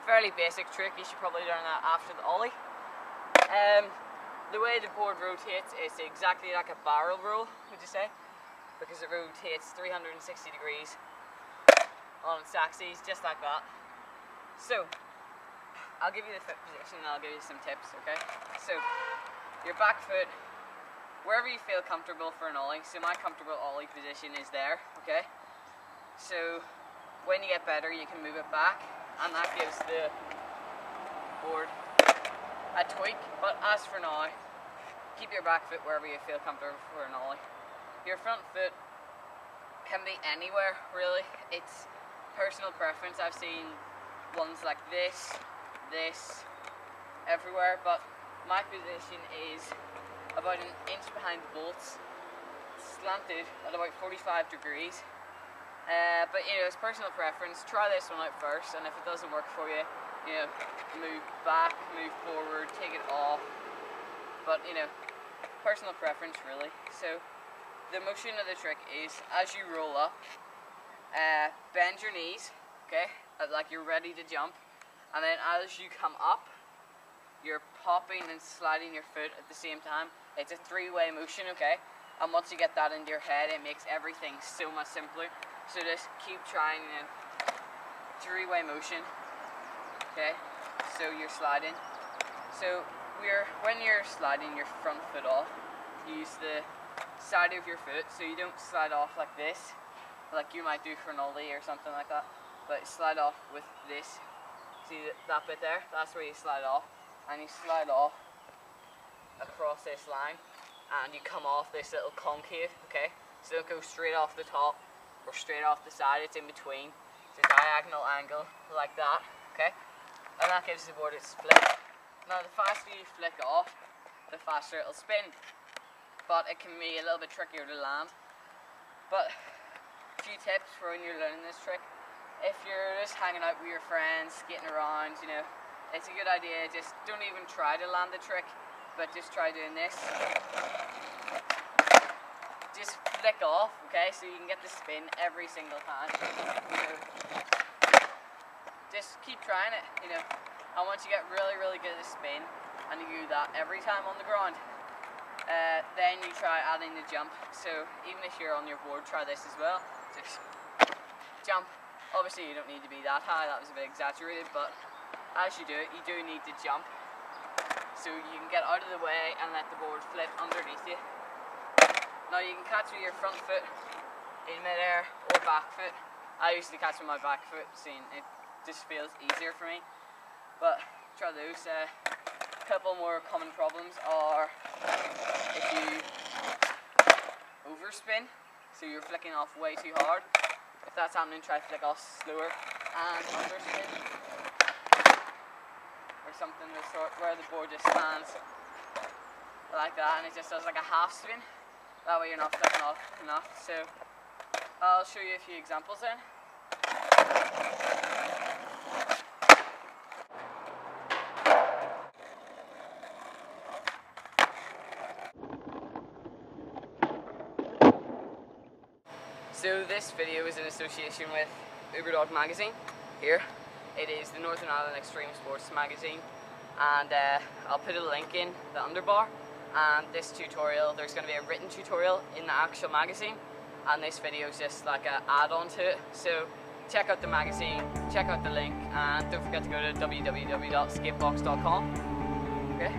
fairly basic trick. You should probably learn that after the ollie. The way the board rotates is exactly like a barrel roll, would you say? Because it rotates 360 degrees on its axis, just like that. So, I'll give you the foot position and I'll give you some tips, okay? So, your back foot, wherever you feel comfortable for an ollie. So my comfortable ollie position is there, okay? So, when you get better, you can move it back, and that gives the board a tweak. But as for now, keep your back foot wherever you feel comfortable for an ollie. Your front foot can be anywhere, really. It's personal preference. I've seen ones like this, everywhere, but my position is about an inch behind the bolts, slanted at about 45 degrees. But you know, it's personal preference. Try this one out first, and if it doesn't work for you, you know, move back, move forward, take it off. But you know, personal preference really. So the motion of the trick is as you roll up, bend your knees, okay, like you're ready to jump, and then as you come up, you're popping and sliding your foot at the same time. It's a three-way motion, okay, and once you get that into your head, it makes everything so much simpler. So just keep trying, you know, three-way motion, okay, so you're sliding. So when you're sliding your front foot off, use the side of your foot, so you don't slide off like this, like you might do for an ollie or something like that, but slide off with this. See that bit there? That's where you slide off, and you slide off across this line, and you come off this little concave, okay? So don't go straight off the top or straight off the side, it's in between. It's a diagonal angle like that, okay? And that gives the board its flick. Now the faster you flick off, the faster it'll spin, but it can be a little bit trickier to land. But a few tips for when you're learning this trick: if you're just hanging out with your friends, skating around, you know, it's a good idea, just don't even try to land the trick, but just try doing this. Just flick off, okay, so you can get the spin every single time. You know, just keep trying it, you know, and once you get really, really good at the spin, and you do that every time on the ground, then you try adding the jump. So even if you're on your board, try this as well. Just jump. Obviously you don't need to be that high, that was a bit exaggerated, but as you do it, you do need to jump, so you can get out of the way and let the board flip underneath you. Now you can catch with your front foot in midair or back foot. I usually catch with my back foot, seeing it just feels easier for me. But try those. A couple more common problems are if you overspin, so you're flicking off way too hard. If that's happening, try flick off slower and underspin, or something of the sort, where the board just stands like that and it just does like a half spin. That way you're not flicking off enough. So I'll show you a few examples then. So this video is in association with Uberdog magazine here. It is the Northern Ireland Extreme Sports magazine, and I'll put a link in the underbar. And this tutorial, there's going to be a written tutorial in the actual magazine, and this video is just like an add-on to it. So check out the magazine, check out the link, and don't forget to go to www.skatebox.com. Okay?